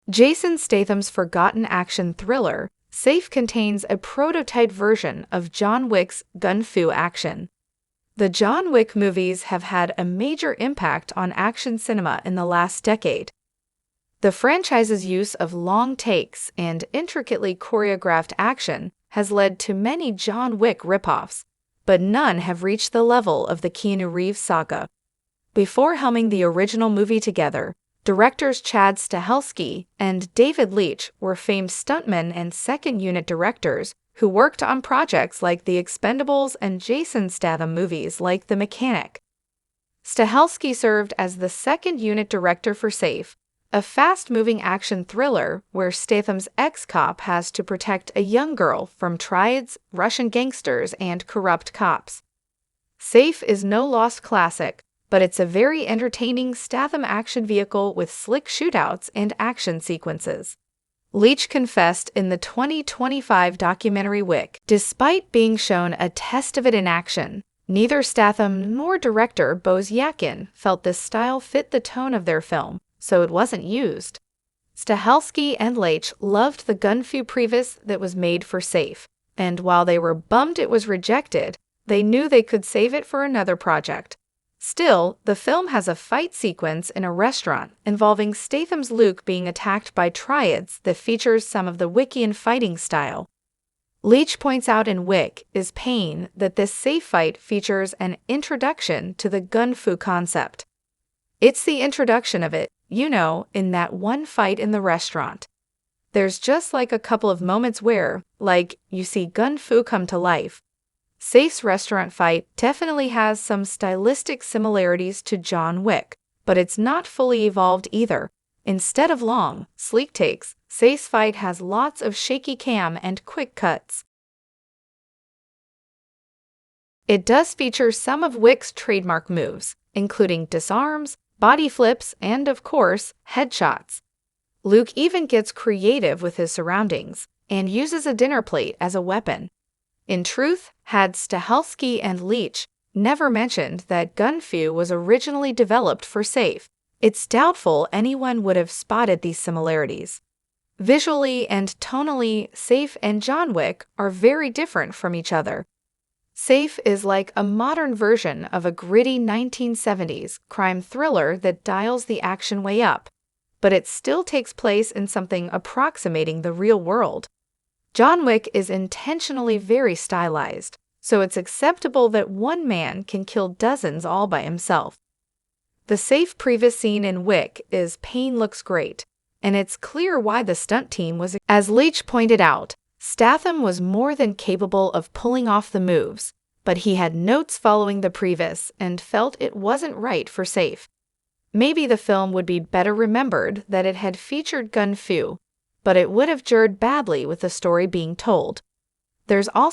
Jason Statham's forgotten action thriller, Safe contains a prototype version of John Wick's gun-fu action. The John Wick movies have had a major impact on action cinema in the last decade. The franchise's use of long takes and intricately choreographed action has led to many John Wick ripoffs, but none have reached the level of the Keanu Reeves saga. Before helming the original movie together, directors Chad Stahelski and David Leitch were famed stuntmen and second-unit directors who worked on projects like The Expendables and Jason Statham movies like The Mechanic. Stahelski served as the second-unit director for Safe, a fast-moving action thriller where Statham's ex-cop has to protect a young girl from triads, Russian gangsters, and corrupt cops. Safe is no lost classic, but it's a very entertaining Statham action vehicle with slick shootouts and action sequences. Leitch confessed in the 2025 documentary Wick, despite being shown a test of it in action, neither Statham nor director Boz Yakin felt this style fit the tone of their film, so it wasn't used. Stahelski and Leitch loved the gun-fu previs that was made for Safe, and while they were bummed it was rejected, they knew they could save it for another project. Still, the film has a fight sequence in a restaurant involving Statham's Luke being attacked by triads that features some of the Wickian fighting style. Leitch points out in Wick is pain that this Safe fight features an introduction to the gun-fu concept. It's the introduction of it, in that one fight in the restaurant. There's just like a couple of moments where, you see gun-fu come to life. Safe's restaurant fight definitely has some stylistic similarities to John Wick, but it's not fully evolved either. Instead of long, sleek takes, Safe's fight has lots of shaky cam and quick cuts. It does feature some of Wick's trademark moves, including disarms, body flips, and, of course, headshots. Luke even gets creative with his surroundings and uses a dinner plate as a weapon. In truth, had Stahelski and Leitch never mentioned that gun-fu was originally developed for Safe, it's doubtful anyone would have spotted these similarities. Visually and tonally, Safe and John Wick are very different from each other. Safe is like a modern version of a gritty 1970s crime thriller that dials the action way up, but it still takes place in something approximating the real world. John Wick is intentionally very stylized, so it's acceptable that one man can kill dozens all by himself. The Safe previs scene in Wick is pain looks great, and it's clear why the stunt team was. As Leitch pointed out, Statham was more than capable of pulling off the moves, but he had notes following the previs and felt it wasn't right for Safe. Maybe the film would be better remembered that it had featured gun-fu, but it would have jarred badly with the story being told. There's also